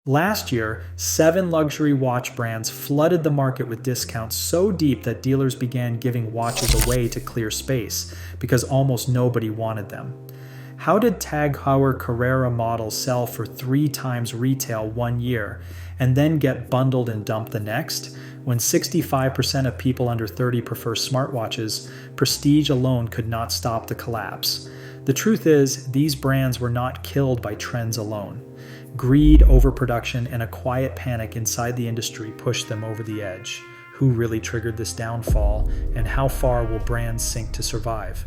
Last year, 7 luxury watch brands flooded the market with discounts so deep that dealers began giving watches away to clear space because almost nobody wanted them. How did Tag Heuer Carrera models sell for 3 times retail one year and then get bundled and dumped the next? When 65% of people under 30 prefer smartwatches, prestige alone could not stop the collapse. The truth is, these brands were not killed by trends alone. Greed, overproduction, and a quiet panic inside the industry pushed them over the edge. Who really triggered this downfall, and how far will brands sink to survive?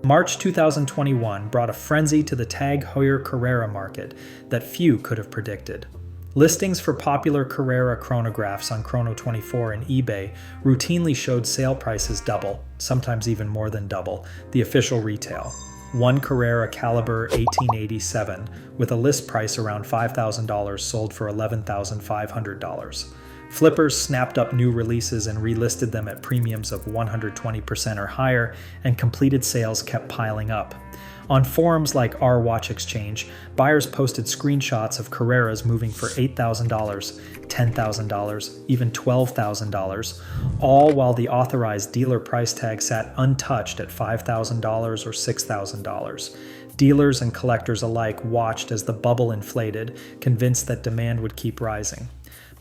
March 2021 brought a frenzy to the Tag Heuer Carrera market that few could have predicted. Listings for popular Carrera chronographs on Chrono24 and eBay routinely showed sale prices double, sometimes even more than double, the official retail. One Carrera caliber 1887 with a list price around $5,000 sold for $11,500. Flippers snapped up new releases and relisted them at premiums of 120% or higher, and completed sales kept piling up. On forums like Our Watch Exchange, buyers posted screenshots of Carreras moving for $8,000, $10,000, even $12,000, all while the authorized dealer price tag sat untouched at $5,000 or $6,000. Dealers and collectors alike watched as the bubble inflated, convinced that demand would keep rising.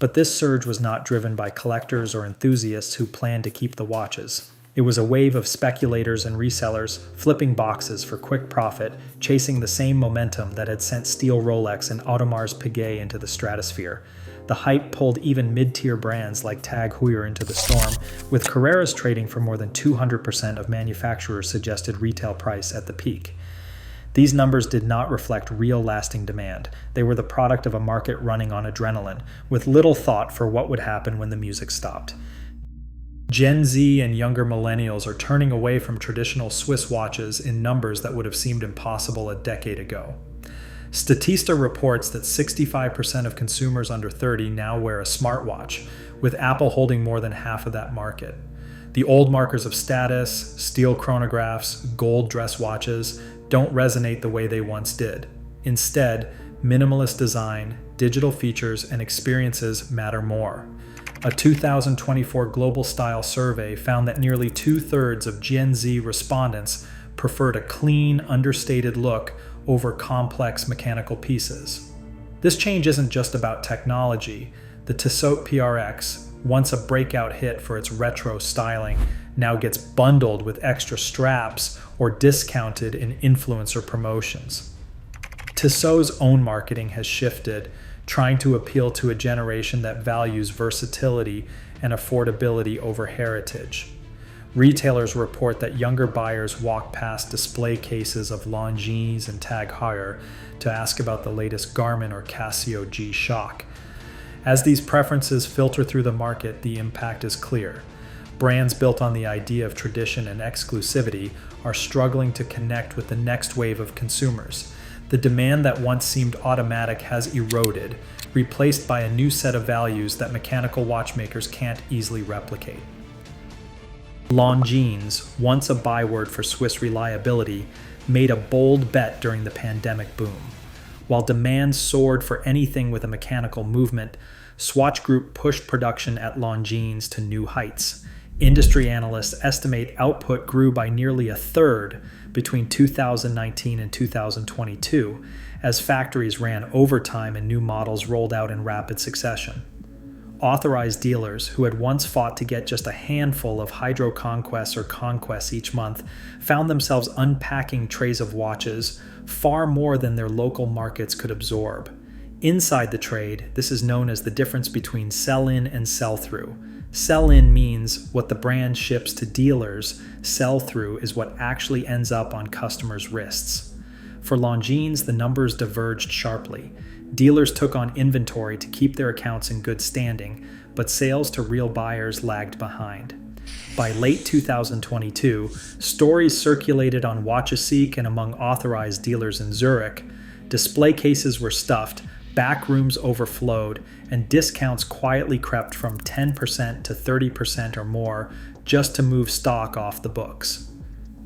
But this surge was not driven by collectors or enthusiasts who planned to keep the watches. It was a wave of speculators and resellers flipping boxes for quick profit, chasing the same momentum that had sent Steel Rolex and Audemars Piguet into the stratosphere. The hype pulled even mid-tier brands like Tag Heuer into the storm, with Carreras trading for more than 200% of manufacturers' suggested retail price at the peak. These numbers did not reflect real lasting demand. They were the product of a market running on adrenaline, with little thought for what would happen when the music stopped. Gen Z and younger millennials are turning away from traditional Swiss watches in numbers that would have seemed impossible a decade ago. Statista reports that 65% of consumers under 30 now wear a smartwatch, with Apple holding more than half of that market. The old markers of status, steel chronographs, gold dress watches, don't resonate the way they once did. Instead, minimalist design, digital features, and experiences matter more. A 2024 Global Style survey found that nearly 2/3 of Gen Z respondents preferred a clean, understated look over complex mechanical pieces. This change isn't just about technology. The Tissot PRX, once a breakout hit for its retro styling, now gets bundled with extra straps or discounted in influencer promotions. Tissot's own marketing has shifted, trying to appeal to a generation that values versatility and affordability over heritage. Retailers report that younger buyers walk past display cases of Longines and Tag Heuer to ask about the latest Garmin or Casio G-Shock. As these preferences filter through the market, the impact is clear. Brands built on the idea of tradition and exclusivity are struggling to connect with the next wave of consumers. The demand that once seemed automatic has eroded, replaced by a new set of values that mechanical watchmakers can't easily replicate. Longines, once a byword for Swiss reliability, made a bold bet during the pandemic boom. While demand soared for anything with a mechanical movement, Swatch Group pushed production at Longines to new heights. Industry analysts estimate output grew by nearly 1/3 between 2019 and 2022, as factories ran overtime and new models rolled out in rapid succession. Authorized dealers, who had once fought to get just a handful of Hydro Conquests or Conquests each month, found themselves unpacking trays of watches, far more than their local markets could absorb. Inside the trade, this is known as the difference between sell-in and sell-through. Sell-in means what the brand ships to dealers, sell-through is what actually ends up on customers' wrists. For Longines, the numbers diverged sharply. Dealers took on inventory to keep their accounts in good standing, but sales to real buyers lagged behind. By late 2022, stories circulated on WatchaSeek and among authorized dealers in Zurich. Display cases were stuffed, back rooms overflowed, and discounts quietly crept from 10% to 30% or more just to move stock off the books.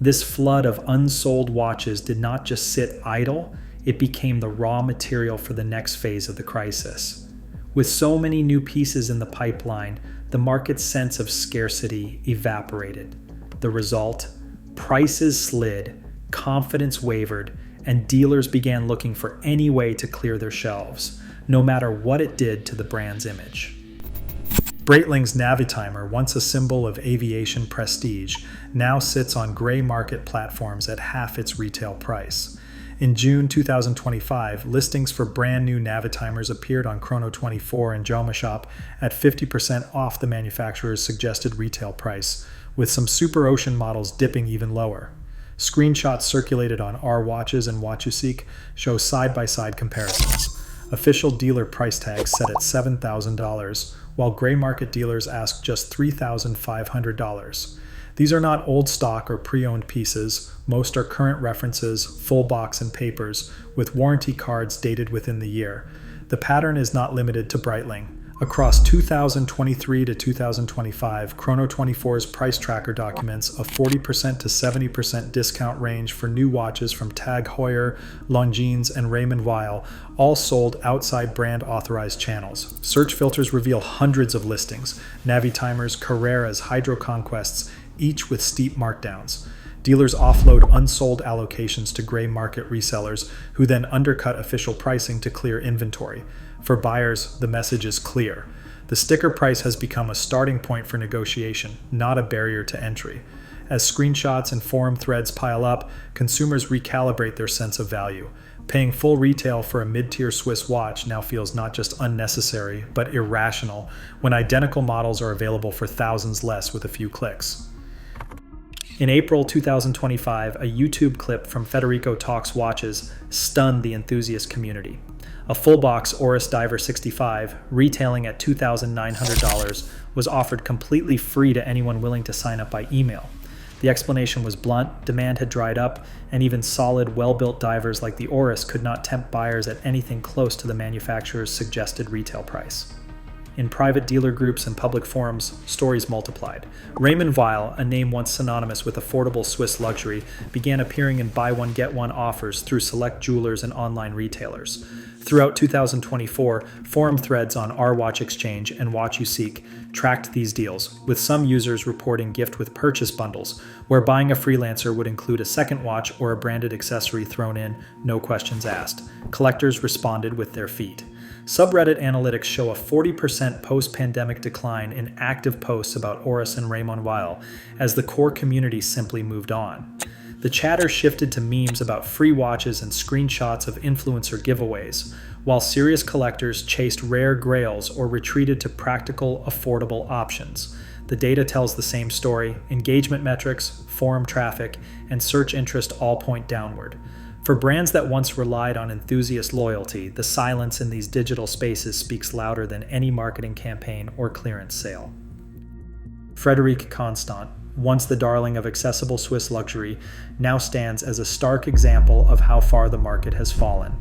This flood of unsold watches did not just sit idle, it became the raw material for the next phase of the crisis. With so many new pieces in the pipeline, the market's sense of scarcity evaporated. The result? Prices slid, confidence wavered, and dealers began looking for any way to clear their shelves, no matter what it did to the brand's image. Breitling's Navitimer, once a symbol of aviation prestige, now sits on gray market platforms at half its retail price. In June 2025, listings for brand new Navitimers appeared on Chrono24 and JomaShop at 50% off the manufacturer's suggested retail price, with some Super Ocean models dipping even lower. Screenshots circulated on R Watches and WatchUseek show side-by-side comparisons. Official dealer price tags set at $7,000, while gray market dealers ask just $3,500. These are not old stock or pre-owned pieces. Most are current references, full box and papers, with warranty cards dated within the year. The pattern is not limited to Breitling. Across 2023 to 2025, Chrono24's price tracker documents a 40% to 70% discount range for new watches from Tag Heuer, Longines, and Raymond Weil, all sold outside brand authorized channels. Search filters reveal hundreds of listings: Navitimers, Carreras, Hydro Conquests, each with steep markdowns. Dealers offload unsold allocations to gray market resellers, who then undercut official pricing to clear inventory. For buyers, the message is clear. The sticker price has become a starting point for negotiation, not a barrier to entry. As screenshots and forum threads pile up, consumers recalibrate their sense of value. Paying full retail for a mid-tier Swiss watch now feels not just unnecessary, but irrational, when identical models are available for thousands less with a few clicks. In April 2025, a YouTube clip from Federico Talks Watches stunned the enthusiast community. A full-box Oris Diver 65, retailing at $2,900, was offered completely free to anyone willing to sign up by email. The explanation was blunt: demand had dried up, and even solid, well-built divers like the Oris could not tempt buyers at anything close to the manufacturer's suggested retail price. In private dealer groups and public forums, stories multiplied. Raymond Weil, a name once synonymous with affordable Swiss luxury, began appearing in buy-one-get-one offers through select jewelers and online retailers. Throughout 2024, forum threads on Our Watch Exchange and WatchUseek tracked these deals, with some users reporting gift-with-purchase bundles, where buying a freelancer would include a second watch or a branded accessory thrown in, no questions asked. Collectors responded with their feet. Subreddit analytics show a 40% post-pandemic decline in active posts about Oris and Raymond Weil, as the core community simply moved on. The chatter shifted to memes about free watches and screenshots of influencer giveaways, while serious collectors chased rare grails or retreated to practical, affordable options. The data tells the same story. Engagement metrics, forum traffic, and search interest all point downward. For brands that once relied on enthusiast loyalty, the silence in these digital spaces speaks louder than any marketing campaign or clearance sale. Frederic Constant, once the darling of accessible Swiss luxury, now stands as a stark example of how far the market has fallen.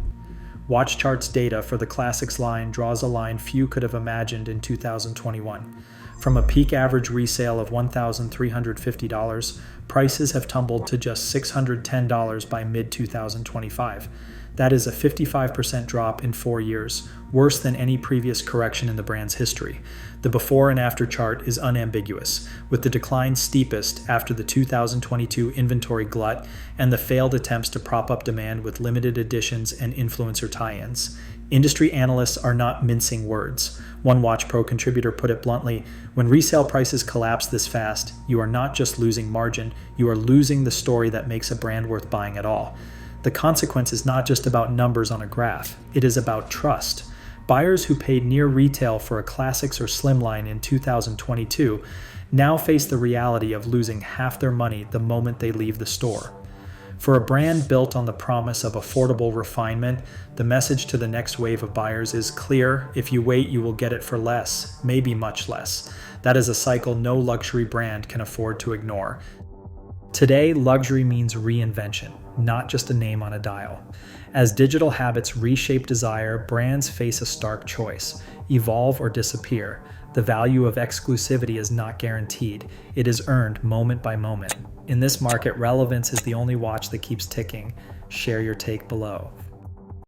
Watch Chart's data for the Classics line draws a line few could have imagined in 2021. From a peak average resale of $1,350, prices have tumbled to just $610 by mid-2025. That is a 55% drop in 4 years, worse than any previous correction in the brand's history. The before and after chart is unambiguous, with the decline steepest after the 2022 inventory glut and the failed attempts to prop up demand with limited editions and influencer tie-ins. Industry analysts are not mincing words. One Watch Pro contributor put it bluntly: when resale prices collapse this fast, you are not just losing margin, you are losing the story that makes a brand worth buying at all. The consequence is not just about numbers on a graph, it is about trust. Buyers who paid near retail for a Classics or Slimline in 2022 now face the reality of losing half their money the moment they leave the store. For a brand built on the promise of affordable refinement, the message to the next wave of buyers is clear: if you wait, you will get it for less, maybe much less. That is a cycle no luxury brand can afford to ignore. Today, luxury means reinvention, not just a name on a dial. As digital habits reshape desire, brands face a stark choice: evolve or disappear. The value of exclusivity is not guaranteed. It is earned moment by moment. In this market, relevance is the only watch that keeps ticking. Share your take below.